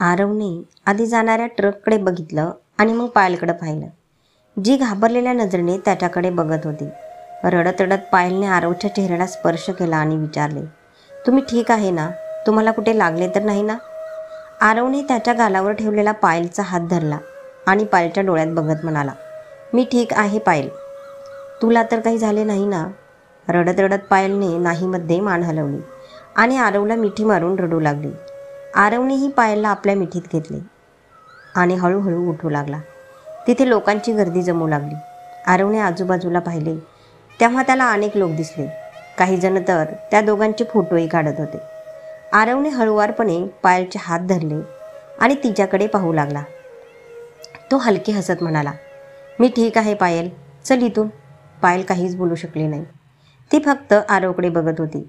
आरवने आधी जाणाऱ्या ट्रककडे बघितलं आणि मग पायलकडे पाहिलं, जी घाबरलेल्या नजरेने त्याच्याकडे बघत होती. रडत रडत पायलने आरवच्या चेहऱ्याला स्पर्श केला आणि विचारले, तुम्ही ठीक आहे ना? तुम्हाला कुठे लागले तर नाही ना? आरवने त्याच्या गालावर ठेवलेला पायलचा हात धरला आणि पायलच्या डोळ्यात बघत म्हणाला, मी ठीक आहे पायल, तुला तर काही झाले नाही ना? रडत रडत पायलने नाहीमध्ये मान हलवली आणि आरवला मिठी मारून रडू लागली. आरवनेही पायलला आपल्या मिठीत घेतले आणि हळूहळू उठू लागला. तिथे लोकांची गर्दी जमू लागली. आरवने आजूबाजूला पाहिले तेव्हा त्याला अनेक लोक दिसले. काही जण तर त्या दोघांचे फोटोही काढत होते. आरवने हळुवारपणे पायलचे हात धरले आणि तिच्याकडे पाहू लागला. तो हलके हसत म्हणाला, मी ठीक आहे पायल, चल इथून. पायल काहीच बोलू शकली नाही. ती फक्त आरवकडे बघत होती.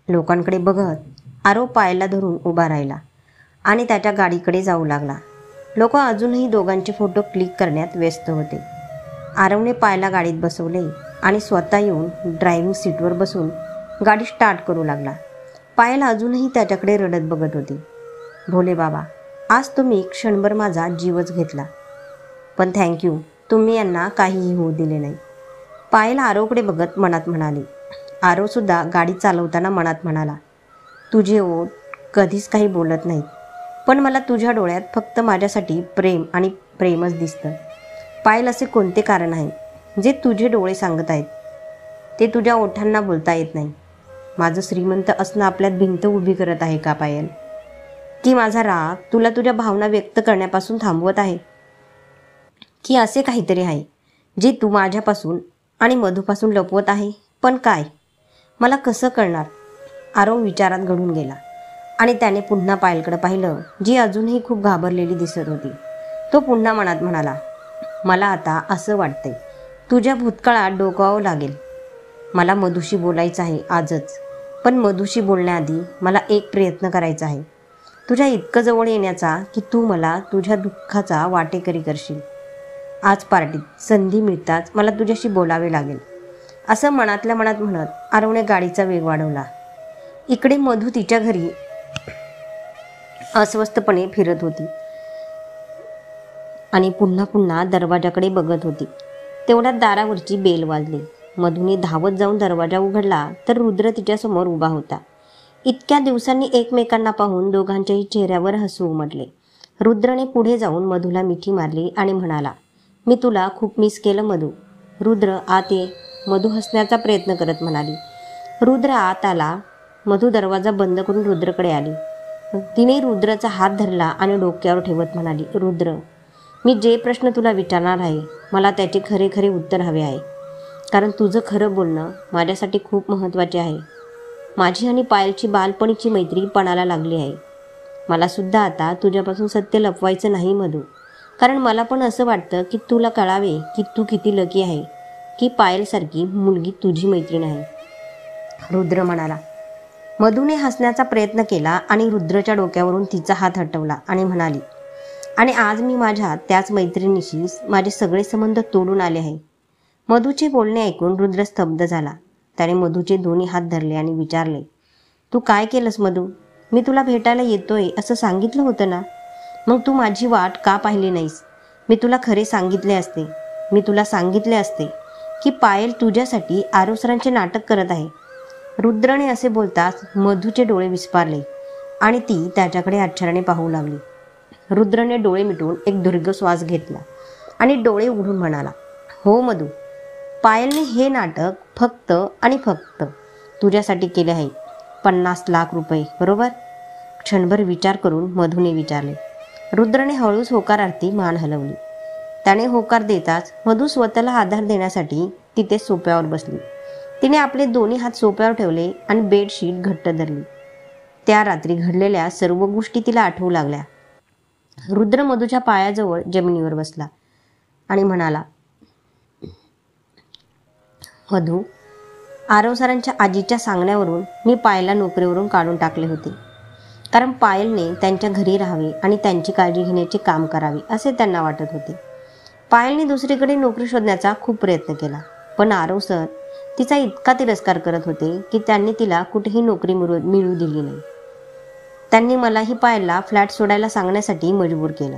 लोकांकडे बघत आरव पायलला धरून उभा राहिला आणि त्याच्या गाडीकडे जाऊ लागला. लोक अजूनही दोघांचे फोटो क्लिक करण्यात व्यस्त होते. आरवने पायलला गाडीत बसवले आणि स्वतः येऊन ड्रायव्हिंग सीटवर बसून गाडी स्टार्ट करू लागला. पायल अजूनही त्याच्याकडे रडत बघत होती. भोले बाबा, आज तुम्ही क्षणभर माझा जीवच घेतला, पण थँक्यू, तुम्ही यांना काहीही होऊ दिले नाही. पायल आरवकडे बघत मनात म्हणाली. आरवसुद्धा गाडी चालवताना मनात म्हणाला, तुझे ओठ कधीच काही बोलत नाहीत, पण मला तुझ्या डोळ्यात फक्त माझ्यासाठी प्रेम आणि प्रेमच दिसतं. पायल, असे कोणते कारण आहे जे तुझे डोळे सांगत आहेत? ते तुझ्या ओठांना बोलता येत नाही. माझं श्रीमंत असणं आपल्यात भिंत उभी करत आहे का पायल? की माझा राग तुला तुझ्या भावना व्यक्त करण्यापासून थांबवत आहे? की असे काहीतरी आहे जे तू माझ्यापासून आणि मधूपासून लपवत आहे? पण काय? मला कसं कळणार? आरव विचारात गढून गेला आणि त्याने पुन्हा पायलकडे पाहिलं, जी अजूनही खूप घाबरलेली दिसत होती. तो पुन्हा मनात म्हणाला, मला आता असं वाटतंय तुझ्या भूतकाळात डोकावावं लागेल. मला मधूशी बोलायचं आहे आजच, पण मधूशी बोलण्याआधी मला एक प्रयत्न करायचा आहे, तुझ्या इतकं जवळ येण्याचा की तू मला तुझ्या दुःखाचा वाटेकरी करशील. आज पार्टीत संधी मिळताच मला तुझ्याशी बोलावे लागेल. असं मनातल्या मनात म्हणत आरवने गाडीचा वेग वाढवला. इकडे मधू तिच्या घरी अस्वस्थपणे फिरत होती आणि पुन्हा पुन्हा दरवाजाकडे बघत होती. तेवढ्यात दारावरची बेल वाजली. मधूने धावत जाऊन दरवाजा उघडला तर रुद्र तिच्यासमोर उभा होता. इतक्या दिवसांनी एकमेकांना पाहून दोघांच्याही चेहऱ्यावर हसू उमटले. रुद्रने पुढे जाऊन मधूला मिठी मारली आणि म्हणाला, मी तुला खूप मिस केलं मधू. रुद्र आत ये, मधू हसण्याचा प्रयत्न करत म्हणाली. रुद्र आत आला. मधू दरवाजा बंद करून रुद्रकडे आली. तिने रुद्रचा हात धरला आणि डोक्यावर ठेवत म्हणाली, रुद्र, मी जे प्रश्न तुला विचारणार आहे मला त्याचे खरे खरे उत्तर हवे आहे, कारण तुझं खरं बोलणं माझ्यासाठी खूप महत्त्वाचे आहे. माझी आणि पायलची बालपणीची मैत्री पणाला लागली आहे. मला सुद्धा आता तुझ्यापासून सत्य लपवायचं नाही मधू, कारण मला पण असं वाटतं की तुला कळावे की तू किती लकी आहे की पायलसारखी मुलगी तुझी मैत्रीण आहे. रुद्र म्हणाला. मधूने हसण्याचा प्रयत्न केला आणि रुद्रच्या डोक्यावरून तिचा हात हटवला आणि म्हणाली, आणि आज मी माझ्या त्याच मैत्रिणीशी माझे सगळे संबंध तोडून आले आहे. मधूचे बोलणे ऐकून रुद्र स्तब्ध झाला. त्याने मधूचे दोन्ही हात धरले आणि विचारले, तू काय केलंस मधू? मी तुला भेटायला येतोय असं सांगितलं होतं ना, मग तू माझी वाट का पाहिली नाहीस? मी तुला खरे सांगितले असते. मी तुला सांगितले असते की पायल तुझ्यासाठी आरव सरांचे नाटक करत आहे. रुद्रने असे बोलताच मधूचे डोळे विस्फारले आणि ती त्याच्याकडे आश्चर्याने पाहू लागली. रुद्रने डोळे मिटून एक दीर्घ श्वास घेतला आणि डोळे उघडून म्हणाला, हो मधू, पायलने हे नाटक फक्त आणि फक्त तुझ्यासाठी केले आहे. 50 लाख रुपये, बरोबर? क्षणभर विचार करून मधूने विचारले. रुद्रने हळूच होकारार्थी मान हलवली. त्याने होकार देताच मधू स्वतःला आधार देण्यासाठी तिथे सोफ्यावर बसली. तिने आपले दोन्ही हात सोफ्यावर ठेवले आणि बेडशीट घट्ट धरली. त्या रात्री घडलेल्या सर्व गोष्टी तिला आठवू लागल्या. रुद्र मधूच्या पायाजवळ जमिनीवर बसला आणि म्हणाला, मधू, आरव सरांच्या आजीच्या सांगण्यावरून मी पायलला नोकरीवरून काढून टाकले होते, कारण पायलने त्यांच्या घरी राहावे आणि त्यांची काळजी घेण्याचे काम करावे असे त्यांना वाटत होते. पायलने दुसरीकडे नोकरी शोधण्याचा खूप प्रयत्न केला, पण आरव सर तिचा इतका तिरस्कार करत होते की त्यांनी तिला कुठेही नोकरी मिळू दिली नाही. त्यांनी मलाही पायलला फ्लॅट सोडायला सांगण्यासाठी मजबूर केलं.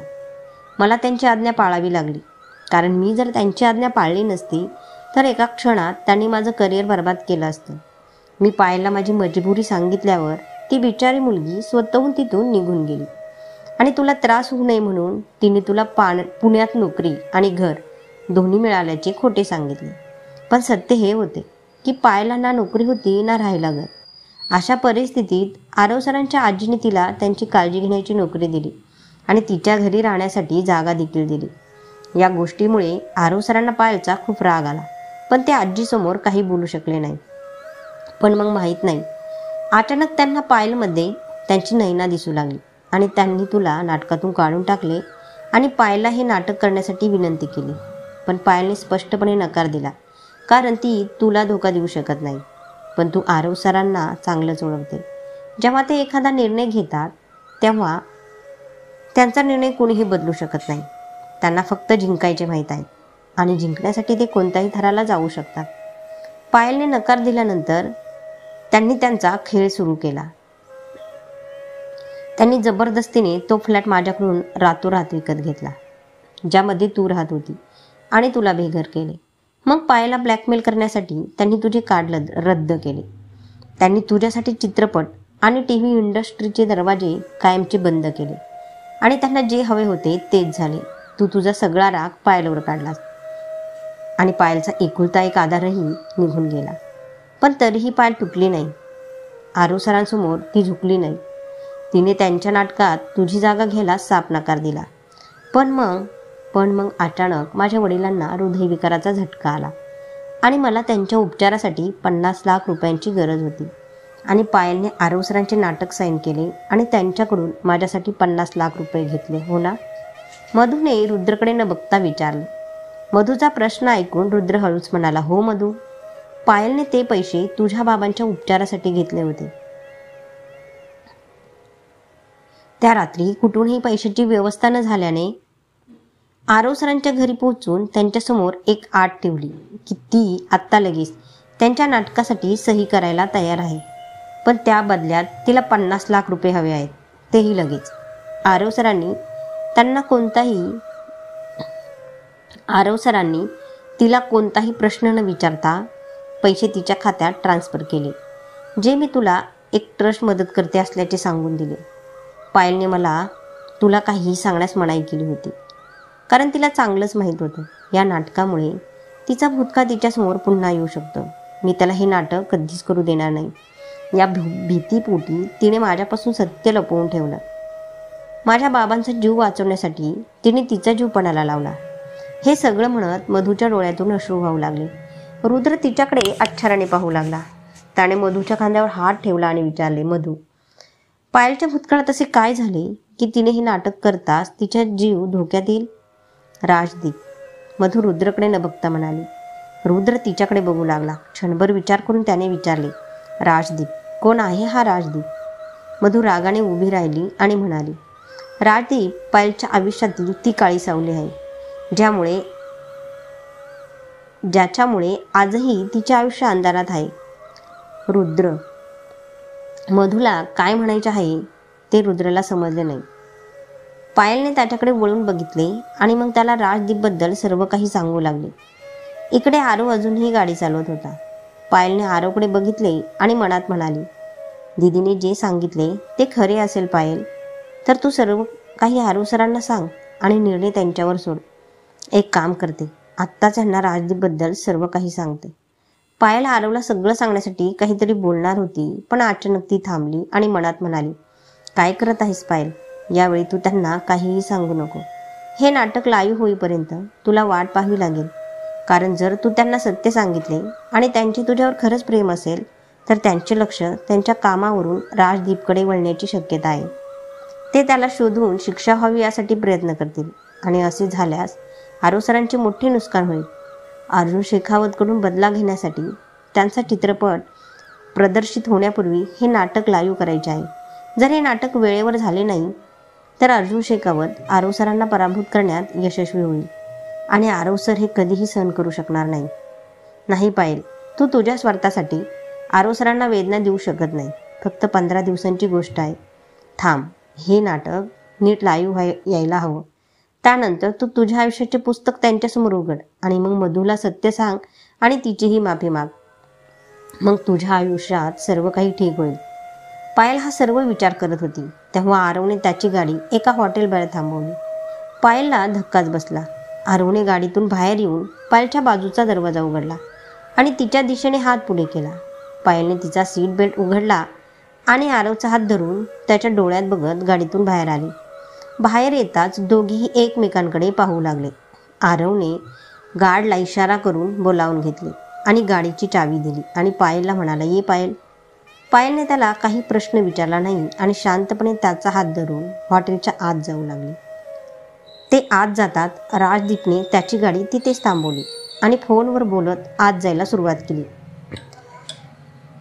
मला त्यांची आज्ञा पाळावी लागली, कारण मी जर त्यांची आज्ञा पाळली नसती तर एका क्षणात त्यांनी माझं करिअर बर्बाद केलं असतं. मी पायलला माझी मजबुरी सांगितल्यावर ती बिचारी मुलगी स्वतःहून तिथून निघून गेली आणि तुला त्रास होऊ नये म्हणून तिने तुला पुण्यात नोकरी आणि घर दोन्ही मिळाल्याचे खोटे सांगितले. पण सत्य हे होते की पायलला ना नोकरी होती ना राहायला घर. अशा परिस्थितीत आरव सरांच्या आजीने तिला त्यांची काळजी घेण्याची नोकरी दिली आणि तिच्या घरी राहण्यासाठी जागा देखील दिली. या गोष्टीमुळे आरव सरांना पायलचा खूप राग आला, पण ते आजीसमोर काही बोलू शकले नाही. पण मग माहीत नाही, अचानक त्यांना पायलमध्ये त्यांची नैना दिसू लागली आणि त्यांनी तुला नाटकातून काढून टाकले आणि पायलला हे नाटक करण्यासाठी विनंती केली. पण पायलने स्पष्टपणे नकार दिला, कारण ती तुला धोका देऊ शकत नाही. पण तू आरव सरांना चांगलंच ओळखते. जेव्हा ते एखादा निर्णय घेतात तेव्हा त्यांचा निर्णय कोणीही बदलू शकत नाही. त्यांना फक्त जिंकायचे माहीत आहे आणि जिंकण्यासाठी ते कोणत्याही थराला जाऊ शकतात. पायलने नकार दिल्यानंतर त्यांनी त्यांचा खेळ सुरू केला. त्यांनी जबरदस्तीने तो फ्लॅट माझ्याकडून रातोरात विकत घेतला, ज्यामध्ये तू राहत होती, आणि तुला बेघर केले. मग पायलला ब्लॅकमेल करण्यासाठी त्यांनी तुझे कार्ड रद्द केले. त्यांनी तुझ्यासाठी चित्रपट आणि TV इंडस्ट्रीचे दरवाजे कायमचे बंद केले आणि त्यांना जे हवे होते तेच झाले. तू तुझा सगळा राग पायलवर काढलास आणि पायलचा एकुलता एक आधारही निघून गेला. पण तरीही पायल तुटली नाही. आरव सरांसमोर ती झुकली नाही. तिने त्यांच्या नाटकात तुझी जागा घ्यायला साफ नकार दिला. पण मग अचानक माझ्या वडिलांना हृदयविकाराचा झटका आला आणि मला त्यांच्या उपचारासाठी 50 लाख रुपयांची गरज होती. आणि पायलने आरव सरांचे नाटक साईन केले आणि त्यांच्याकडून माझ्यासाठी 50 लाख रुपये घेतले, हो ना? मधूने रुद्रकडे न बघता विचारले. मधूचा प्रश्न ऐकून रुद्र हळूच म्हणाला, हो मधू, पायलने ते पैसे तुझ्या बाबांच्या उपचारासाठी घेतले होते. त्या रात्री कुठूनही पैशाची व्यवस्था न झाल्याने आरव सरांच्या घरी पोहोचून त्यांच्यासमोर एक आट ठेवली की ती आत्ता लगेच त्यांच्या नाटकासाठी सही करायला तयार आहे, पण त्या बदल्यात तिला 50 लाख रुपये हवे आहेत, तेही लगेच. आरव सरांनी तिला कोणताही प्रश्न न विचारता पैसे तिच्या खात्यात ट्रान्स्फर केले, जे मी तुला एक ट्रस्ट मदत करते असल्याचे सांगून दिले. पायलने मला तुला काहीही सांगण्यास मनाई केली होती, कारण तिला चांगलंच माहीत होतं या नाटकामुळे तिचा भूतकाळ तिच्यासमोर पुन्हा येऊ शकतो. मी त्याला हे नाटक कधीच करू देणार नाही. या भीतीपोटी तिने माझ्यापासून सत्य लपवून ठेवलं. माझ्या बाबांचा जीव वाचवण्यासाठी तिने तिचा जीव पणाला लावला. हे सगळं म्हणत मधूच्या डोळ्यातून अश्रू वाहू लागले. रुद्र तिच्याकडे आश्चर्याने पाहू लागला. त्याने मधूच्या खांद्यावर हात ठेवला आणि विचारले, मधू, पायलच्या भूतकाळात असे काय झाले की तिने हे नाटक करताच तिचा जीव धोक्यात येईल? राजदीप, मधू रुद्रकडे न बघता म्हणाली. रुद्र तिच्याकडे बघू लागला. क्षणभर विचार करून त्याने विचारले, राजदीप, कोण आहे हा राजदीप? मधू रागाने उभी राहिली आणि म्हणाली, राजदीप पायलच्या आयुष्यातील ती काळी सावली आहे, ज्याच्यामुळे आजही तिचे आयुष्य अंधारात आहे. रुद्र, मधूला काय म्हणायचे आहे ते रुद्रला समजले नाही. पायलने त्याच्याकडे वळून बघितले आणि मग त्याला राजदीपबद्दल सर्व काही सांगू लागले. इकडे आरव अजूनही गाडी चालवत होता. पायलने आरवकडे बघितले आणि मनात म्हणाली, दीदीने जे सांगितले ते खरे असेल पायल, तर तू सर्व काही आरव सरांना सांग आणि निर्णय त्यांच्यावर सोड. एक काम करते, आत्ताच यांना राजदीपबद्दल सर्व काही सांगते. पायल आरवला सगळं सांगण्यासाठी काहीतरी बोलणार होती, पण अचानक ती थांबली आणि मनात म्हणाली, काय करत आहेस पायल? यावेळी तू त्यांना काहीही सांगू नको. हे नाटक लाईव्ह होईपर्यंत तुला वाट पाहावी लागेल, कारण जर तू त्यांना सत्य सांगितले आणि त्यांचे तुझ्यावर खरंच प्रेम असेल तर त्यांचे लक्ष त्यांच्या कामावरून राजदीपकडे वळण्याची शक्यता आहे. ते त्याला शोधून शिक्षा व्हावी यासाठी प्रयत्न करतील आणि असे झाल्यास आरव सरांचे मोठे नुकसान होईल. अर्जुन शेखावतकडून बदला घेण्यासाठी त्यांचा चित्रपट प्रदर्शित होण्यापूर्वी हे नाटक लाईव्ह करायचे आहे. जर हे नाटक वेळेवर झाले नाही तर अर्जुन शेखावत आरव सरांना पराभूत करण्यात यशस्वी होईल आणि आरव सर हे कधीही सहन करू शकणार नाही. नाही पायल, तू तुझ्या स्वार्थासाठी आरव सरांना वेदना देऊ शकत नाही. फक्त 15 दिवसांची गोष्ट आहे. थांब, हे नाटक नीट लाईव्ह यायला हवं. त्यानंतर तू तुझ्या आयुष्याचे पुस्तक त्यांच्यासमोर उघड आणि मग मधूला सत्य सांग आणि तिचीही माफी माग. मग तुझ्या आयुष्यात सर्व काही ठीक होईल. पायल हा सर्व विचार करत होती तेव्हा आरवने त्याची गाडी एका हॉटेलबाहेर थांबवली. पायलला धक्काच बसला. आरवने गाडीतून बाहेर येऊन पायलच्या बाजूचा दरवाजा उघडला आणि तिच्या दिशेने हात पुढे केला. पायलने तिचा सीट बेल्ट उघडला आणि आरवचा हात धरून त्याच्या डोळ्यात बघत गाडीतून बाहेर आली. बाहेर येताच दोघेही एकमेकांकडे पाहू लागले. आरवने गार्डला इशारा करून बोलावून घेतले आणि गाडीची चावी दिली आणि पायलला म्हणाला, ये पायल. पायलने त्याला काही प्रश्न विचारला नाही आणि शांतपणे त्याचा हात धरून हॉटेलच्या आत जाऊ लागली. ते आत जातात राजदीपने त्याची गाडी तिथेच थांबवली आणि फोनवर बोलत आत जायला सुरुवात केली.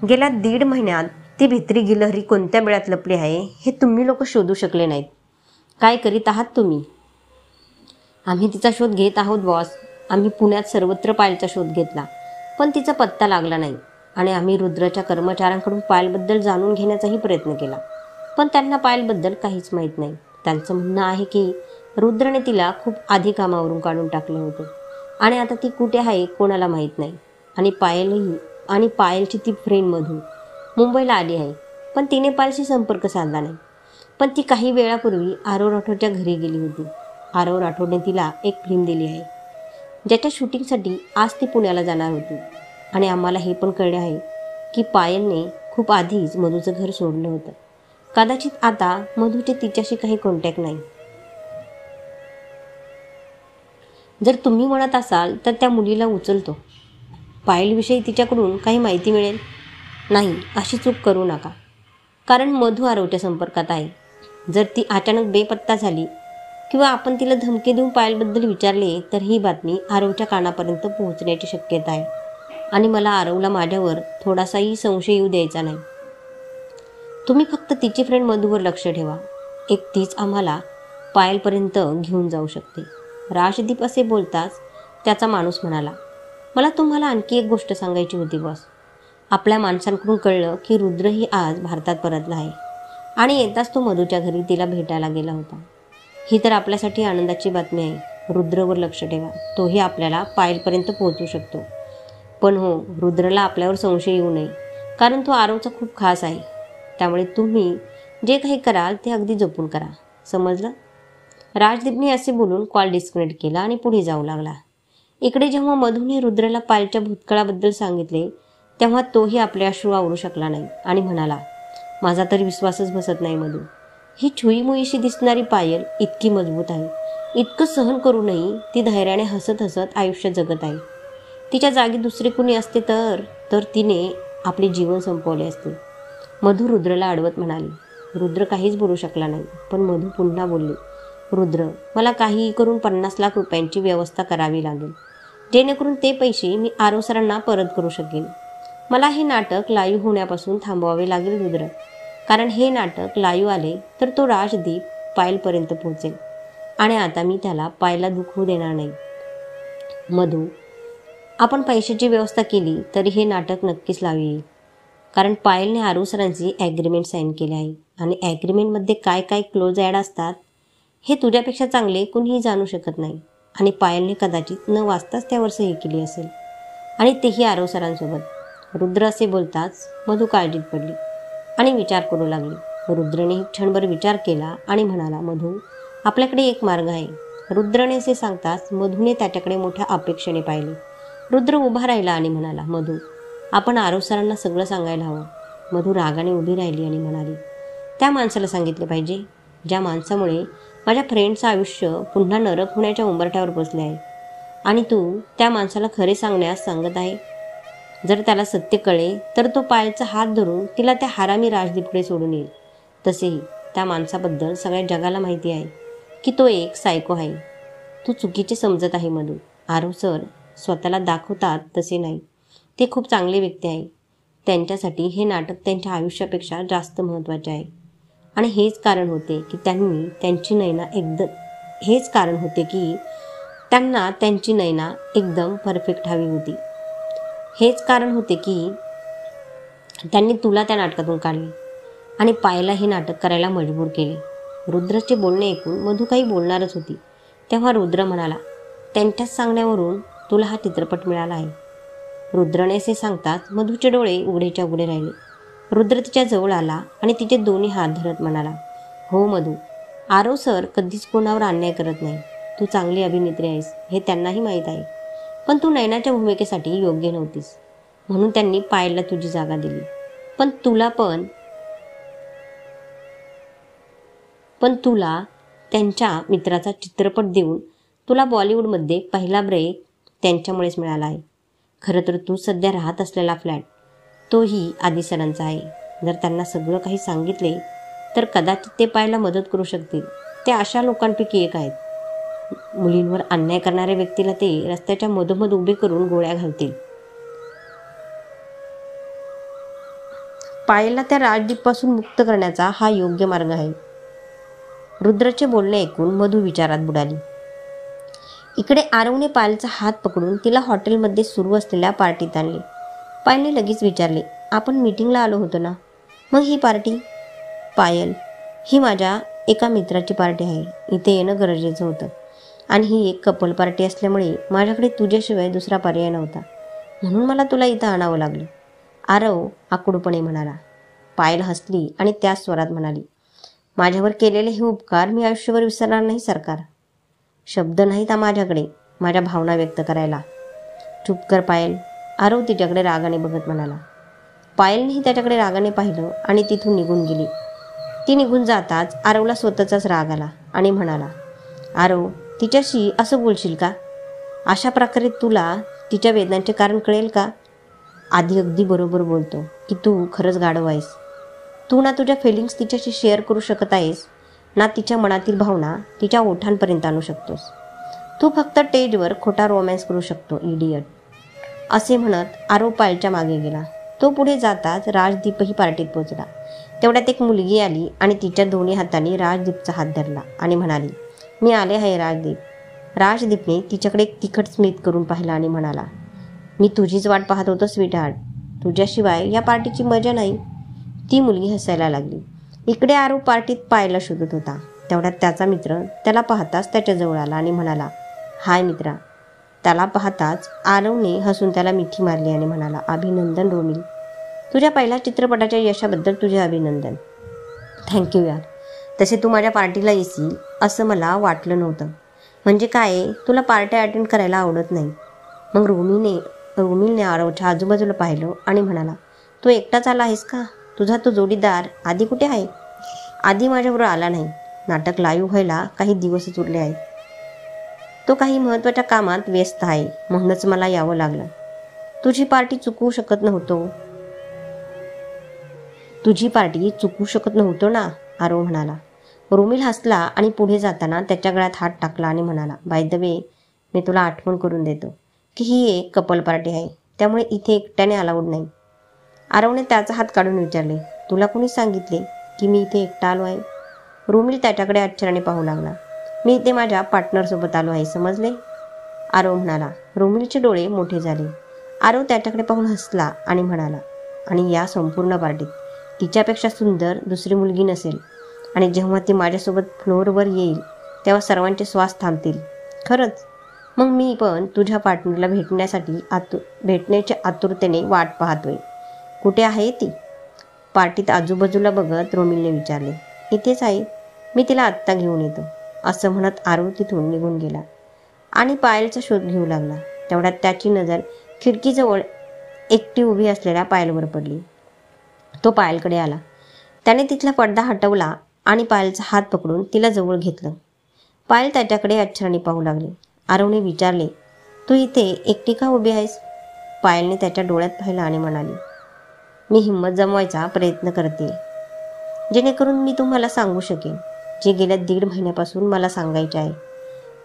गेल्या 1.5 महिन्यात ती भित्री गिलहरी कोणत्या वेळात लपली आहे हे तुम्ही लोक शोधू शकले नाहीत. काय करीत आहात तुम्ही? आम्ही तिचा शोध घेत आहोत बॉस. आम्ही पुण्यात सर्वत्र पायलचा शोध घेतला पण तिचा पत्ता लागला नाही आणि आम्ही रुद्रच्या कर्मचाऱ्यांकडून पायलबद्दल जाणून घेण्याचाही प्रयत्न केला पण त्यांना पायलबद्दल काहीच माहीत नाही. त्यांचं म्हणणं आहे की रुद्रने तिला खूप आधी कामावरून काढून टाकलं होतं आणि आता ती कुठे आहे कोणाला माहीत नाही. आणि पायलची ती फ्रेंड मधू मुंबईला आली आहे पण तिने पायलशी संपर्क साधला नाही. पण ती काही वेळापूर्वी आरव राठोडच्या घरी गेली होती. आरव राठोडने तिला एक फिल्म दिली आहे ज्याच्या शूटिंगसाठी आज ती पुण्याला जाणार होती आणि आम्हाला हे पण कळले आहे की पायलने खूप आधीच मधूचं घर सोडलं होतं. कदाचित आता मधूचे तिच्याशी काही कॉन्टॅक्ट नाही. जर तुम्ही म्हणत असाल तर त्या मुलीला उचलतो. पायलविषयी तिच्याकडून काही माहिती मिळेल. नाही, अशी चूक करू नका कारण मधू आरवच्या संपर्कात आहे. जर ती अचानक बेपत्ता झाली किंवा आपण तिला धमकी देऊन पायलबद्दल विचारले तर ही बातमी आरवच्या कानापर्यंत पोहोचण्याची शक्यता आहे आणि मला आरवला माझ्यावर थोडासाही संशय येऊ द्यायचा नाही. तुम्ही फक्त तिची फ्रेंड मधूवर लक्ष ठेवा. एक तीच आम्हाला पायलपर्यंत घेऊन जाऊ शकते. राजदीप असे बोलताच त्याचा माणूस म्हणाला, मला तुम्हाला आणखी एक गोष्ट सांगायची होती बॉस. आपल्या माणसांकडून कळलं की रुद्रही आज भारतात परतला आहे आणि येताच तो मधूच्या घरी तिला भेटायला गेला होता. ही तर आपल्यासाठी आनंदाची बातमी आहे. रुद्रवर लक्ष ठेवा. तोही आपल्याला पायलपर्यंत पोहोचू शकतो. पण हो, रुद्रला आपल्यावर संशय येऊ नये कारण तो आरवचा खूप खास आहे. त्यामुळे तुम्ही जे काही कराल ते अगदी जपून करा. समजलं? राजदीपने असे बोलून कॉल डिस्कनेक्ट केला आणि पुढे जाऊ लागला. इकडे जेव्हा मधूने रुद्रला पायलच्या भूतकाळाबद्दल सांगितले तेव्हा तोही आपले अश्रू आवरू शकला नाही आणि म्हणाला, माझा तरी विश्वासच बसत नाही मधू. ही छुईमुईशी दिसणारी पायल इतकी मजबूत आहे. इतकं सहन करूनही ती धैर्याने हसत हसत आयुष्य जगत आहे. तिच्या जागी दुसरे कुणी असते तर तिने आपले जीवन संपवले असते. मधू रुद्रला अडवत म्हणाली. रुद्र काहीच बोलू शकला नाही पण मधू पुन्हा बोलली, रुद्र, मला काहीही करून 50 लाख रुपयांची व्यवस्था करावी लागेल जेणेकरून ते पैसे मी आरव सरांना परत करू शकेन. मला हे नाटक लाईव्ह होण्यापासून थांबवावे लागेल रुद्र, कारण हे नाटक लाईव्ह आले तर तो राजदीप पायलपर्यंत पोहोचेल आणि आता मी त्याला पायला दुःख होऊ देणार नाही. मधू, आपण पैशाची व्यवस्था केली तरी हे नाटक नक्कीच लाईव्ह येईल कारण पायलने आरव सरांची ॲग्रीमेंट साईन केली आहे आणि ॲग्रीमेंटमध्ये काय काय क्लोज ॲड असतात हे तुझ्यापेक्षा चांगले कुणीही जाणू शकत नाही आणि पायलने कदाचित न वाचताच त्यावर सही केली असेल आणि तेही आरव सरांसोबत. रुद्र असे बोलताच मधू काळजीत पडली आणि विचार करू लागली. रुद्रने क्षणभर विचार केला आणि म्हणाला, मधू, आपल्याकडे एक मार्ग आहे. रुद्रने असे सांगताच मधूने त्याच्याकडे मोठ्या अपेक्षेने पाहिले. रुद्र उभा राहिला आणि म्हणाला, मधू, आपण आरव सरांना सगळं सांगायला हवं. मधू रागाने उभी राहिली आणि म्हणाली, त्या माणसाला सांगितले पाहिजे ज्या माणसामुळे माझ्या फ्रेंडचं आयुष्य पुन्हा नरक होण्याच्या उंबरठ्यावर बसले आहे आणि तू त्या माणसाला खरे सांगण्यास सांगत आहे. जर त्याला सत्य कळे तर तो पायलचा हात धरून तिला त्या हरामी राजदीपकडे सोडून येईल. तसेही त्या माणसाबद्दल सगळ्या जगाला माहिती आहे की तो एक सायको आहे. तू चुकीचे समजत आहे मधू. आरव सर स्वतःला दाखवतात तसे नाही. ते खूप चांगले व्यक्ती आहे. त्यांच्यासाठी हे नाटक त्यांच्या आयुष्यापेक्षा जास्त महत्त्वाचे आहे आणि हेच कारण होते की त्यांना त्यांची नैना एकदम परफेक्ट हवी होती. हेच कारण होते की त्यांनी तुला त्या नाटकातून काढले. आणि पायलला हे नाटक करायला मजबूर केले. रुद्रचे बोलणे ऐकून मधू काही बोलणारच होती तेव्हा रुद्र म्हणाला, त्यांच्याच सांगण्यावरून तुला हा चित्रपट मिळाला आहे. रुद्रने असे सांगताच मधूचे डोळे उघडेच्या उघडे राहिले. रुद्र तिच्या जवळ आला आणि तिचे दोन्ही हात धरत म्हणाला, हो मधू, आरव सर कधीच कोणावर अन्याय करत नाही. तू चांगली अभिनेत्री आहेस हे त्यांनाही माहीत आहे. पण तू नयनाच्या भूमिकेसाठी योग्य नव्हतीस म्हणून त्यांनी पायलला तुझी जागा दिली. पण तुला त्यांच्या मित्राचा चित्रपट देऊन तुला बॉलिवूडमध्ये पहिला ब्रेक त्यांच्यामुळेच मिळाला आहे. खरं तर तू सध्या राहत असलेला फ्लॅट तोही आदी सरांचा आहे. जर त्यांना सगळं काही सांगितले तर कदाचित ते पायला मदत करू शकतील. ते अशा लोकांपैकी एक आहेत. मुलींवर अन्याय करणाऱ्या व्यक्तीला ते रस्त्याच्या मधोमध उभे करून गोळ्या घालतील. पायलला त्या राजदीपपासून मुक्त करण्याचा हा योग्य मार्ग आहे. रुद्रचे बोलणे ऐकून मधू विचारात बुडाली. इकडे आरवने पायलचा हात पकडून तिला हॉटेलमध्ये सुरू असलेल्या पार्टीत आणले. पायलने लगेच विचारले, आपण मीटिंगला आलो होतो ना, मग ही पार्टी? पायल, ही माझ्या एका मित्राची पार्टी आहे. इथे येणं गरजेचं होतं आणि ही एक कपल पार्टी असल्यामुळे माझ्याकडे तुझ्याशिवाय दुसरा पर्याय नव्हता म्हणून मला तुला इथं आणावं लागलं, आरव आकडूपणे म्हणाला. पायल हसली आणि त्याच स्वरात म्हणाली, माझ्यावर केलेले हे उपकार मी आयुष्यभर विसरणार नाही सरकार. शब्द नाहीत माझ्याकडे माझ्या भावना व्यक्त करायला. चूप कर पायल, आरव तिच्याकडे रागाने बघत म्हणाला. पायलनेही त्याच्याकडे रागाने पाहिलं आणि तिथून निघून गेली. ती निघून जाताच आरवला स्वतःचाच राग आला आणि म्हणाला, आरव, तिच्याशी असं बोलशील का? अशा प्रकारे तुला तिच्या वेदनांचे कारण कळेल का? आधी अगदी बरोबर बोलतो की तू खरंच गाढव आहेस. तू ना तुझ्या फिलिंग्स तिच्याशी शेअर करू शकत आहेस ना तिच्या मनातील भावना तिच्या ओठांपर्यंत आणू शकतोस. तू फक्त स्टेजवर खोटा रोमॅन्स करू शकतो, इडियट. असे म्हणत आरव पायलच्या मागे गेला. तो पुढे जाताच राजदीपही पार्टीत पोहोचला. तेवढ्यात एक मुलगी आली आणि तिच्या दोन्ही हातांनी राजदीपचा हात धरला आणि म्हणाली, मी आले आहे राजदीप. राजदीपने तिच्याकडे एक तिखट स्मित करून पाहिला आणि म्हणाला, मी तुझीच वाट पाहत होतो स्वीटहार्ट. तुझ्याशिवाय या पार्टीची मजा नाही. ती मुलगी हसायला लागली. इकडे आरव पार्टीत पायला शोधत होता. तेवढ्यात त्याचा मित्र त्याला पाहताच त्याच्याजवळ आला आणि म्हणाला, हाय मित्रा. त्याला पाहताच आरवने हसून त्याला मिठी मारली आणि म्हणाला, अभिनंदन रोमिल. तुझ्या पहिल्या चित्रपटाच्या यशाबद्दल तुझे अभिनंदन. थँक्यू यार. तसे तू माझ्या पार्टीला येशील असं मला वाटलं नव्हतं. म्हणजे काय, तुला पार्ट्या अटेंड करायला आवडत नाही? मग रोमिलने आरवच्या आजूबाजूला पाहिलं आणि म्हणाला, तू एकटाच आला आहेस का? तुझा तो जोडीदार आधी कुठे आहे? आधी माझ्याबरोबर आला नाही. नाटक लाईव्ह व्हायला काही दिवसच उरले आहेत. तो काही महत्त्वाच्या कामात व्यस्त आहे म्हणूनच मला यावं लागलं. तुझी पार्टी चुकवू शकत नव्हतो ना, आरव म्हणाला. रोमिल हसला आणि पुढे जाताना त्याच्या गळ्यात हात टाकला आणि म्हणाला, बाय द वे, मी तुला आठवण करून देतो की ही एक कपल पार्टी आहे, त्यामुळे इथे एकट्याने अलाउड नाही. आरवने त्याचा हात काढून विचारले, तुला कोणी सांगितले की मी इथे एकटा आलो आहे? रोमिल त्याच्याकडे आश्चर्याने पाहू लागला. मी इथे माझ्या पार्टनरसोबत आलो आहे, समजले? आरव म्हणाला. रोमिलचे डोळे मोठे झाले. आरव त्याच्याकडे पाहून हसला आणि म्हणाला, आणि या संपूर्ण पार्टीत तिच्यापेक्षा सुंदर दुसरी मुलगी नसेल. आणि जेव्हा ती माझ्यासोबत फ्लोअरवर येईल तेव्हा सर्वांचे श्वास थांबतील. खरंच. मग मी पण तुझ्या पार्टनरला भेटण्याच्या आतुरतेने वाट पाहतोय. कुठे आहे ती? पार्टीत आजूबाजूला बघत रोमिलने विचारले. इथेच आहे, मी तिला आत्ता घेऊन येतो. असं म्हणत आरव तिथून निघून गेला आणि पायलचा शोध घेऊ लागला. तेवढ्यात त्याची नजर खिडकीजवळ एकटी उभी असलेल्या पायलवर पडली. तो पायलकडे आला. त्याने तिथला पडदा हटवला आणि पायलचा हात पकडून तिला जवळ घेतलं. पायल त्याच्याकडे आश्चर्याने पाहू लागली. आरवने विचारले, तू इथे एकटी का उभी आहेस? पायलने त्याच्या डोळ्यात पाहिलं आणि म्हणाली, मी हिंमत जमवायचा प्रयत्न करते जेणेकरून मी तुम्हाला सांगू शकेन जे गेल्या 1.5 महिन्यापासून मला सांगायचे आहे.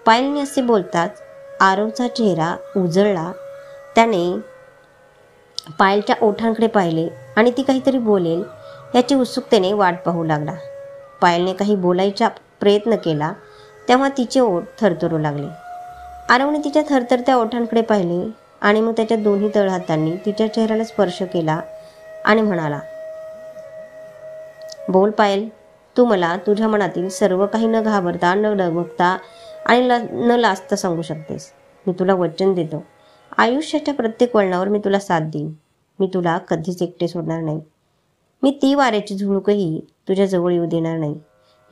पायलने असे बोलताच आरवचा चेहरा उजळला. त्याने पायलच्या ओठांकडे पाहिले आणि ती काहीतरी बोलेल याची उत्सुकतेने वाट पाहू लागला. पायलने काही बोलायचा प्रयत्न केला तेव्हा तिचे ओठ थरथरू लागले. आरवने तिच्या थरथरत्या ओठांकडे पाहिले आणि मग त्याच्या दोन्ही तळहातांनी तिच्या चेहऱ्याला स्पर्श केला आणि म्हणाला, बोल पायल, तू मला तुझ्या मनातील सर्व काही न घाबरता, न डगमगता आणि न लाजता सांगू शकतेस. मी तुला वचन देतो, आयुष्याच्या प्रत्येक वळणावर मी तुला साथ देईन. मी तुला कधीच एकटे सोडणार नाही. मी ती वाऱ्याची झुळूकही तुझ्या जवळ येऊ देणार नाही,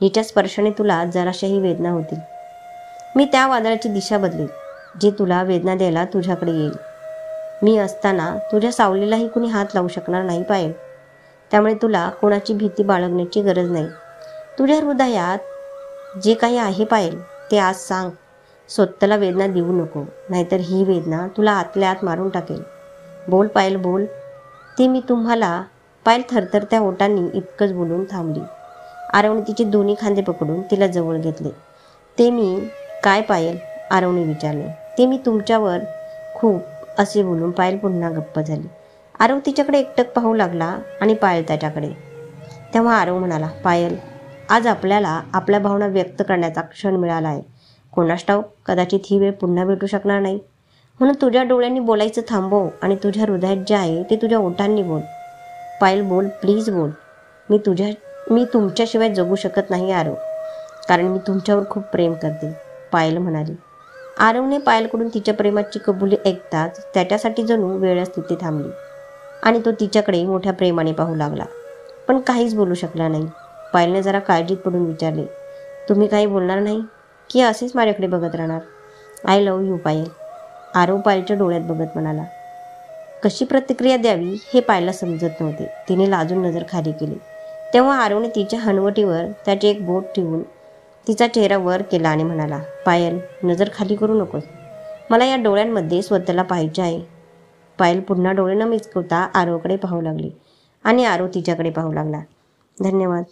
जिच्या स्पर्शाने तुला जराशाही वेदना होतील. मी त्या वादळाची दिशा बदलेल, जे तुला वेदना द्यायला तुझ्याकडे येईल. मी असताना तुझ्या सावलीलाही कुणी हात लावू शकणार नाही पायल. त्यामुळे तुला कोणाची भीती बाळगण्याची गरज नाही. तुझ्या हृदयात जे काही आहे पायल, ते आज सांग. स्वतःला वेदना देऊ नको, नाहीतर ही वेदना तुला आतल्या आत मारून टाकेल. बोल पायल, बोल. ते मी तुम्हाला. पायल थरथरत्या ओठांनी इतकंच बोलून थांबली. आरवने तिचे दोन्ही खांदे पकडून तिला जवळ घेतले. ते मी काय पायल? आरवने विचारले. ते मी तुमच्यावर खूप, असे बोलून पायल पुन्हा गप्प झाली. आरव तिच्याकडे एकटक पाहू लागला आणि पायल त्याच्याकडे. तेव्हा आरव म्हणाला, पायल, आज आपल्याला आपल्या भावना व्यक्त करण्याचा क्षण मिळाला आहे. कोणास ठाऊक, कदाचित ही वेळ पुन्हा भेटू शकणार नाही. म्हणून तुझ्या डोळ्यांनी बोलायचं थांबव आणि तुझ्या हृदयात जे आहे ते तुझ्या ओठांनी बोल. पायल, बोल, प्लीज बोल. मी तुमच्याशिवाय जगू शकत नाही आरव, कारण मी तुमच्यावर खूप प्रेम करते, पायल म्हणाली. आरवने पायलकडून तिच्या प्रेमाची कबुली ऐकताच त्याच्यासाठी जणू वेळच तिथे थांबली आणि तो तिच्याकडे मोठ्या प्रेमाने पाहू लागला, पण काहीच बोलू शकला नाही. पायलने जरा काळजीत पडून विचारले, तुम्ही काही बोलणार नाही की असेच माझ्याकडे बघत राहणार? आय लव्ह यू पायल, आरव पायलच्या डोळ्यात बघत म्हणाला. कशी प्रतिक्रिया द्यावी हे पायलला समजत नव्हते. तिने लाजून नजर खाली केली. तेव्हा आरवने तिच्या हनवटीवर त्याचे एक बोट ठेवून तिचा चेहरा वर केला आणि म्हणाला, पायल, नजर खाली करू नकोस. मला या डोळ्यांमध्ये स्वतःला पाहायचे आहे. पायल पुन्हा डोळे न मिचकवता आरवकडे पाहू लागली आणि आरव तिच्याकडे पाहू लागला. धन्यवाद.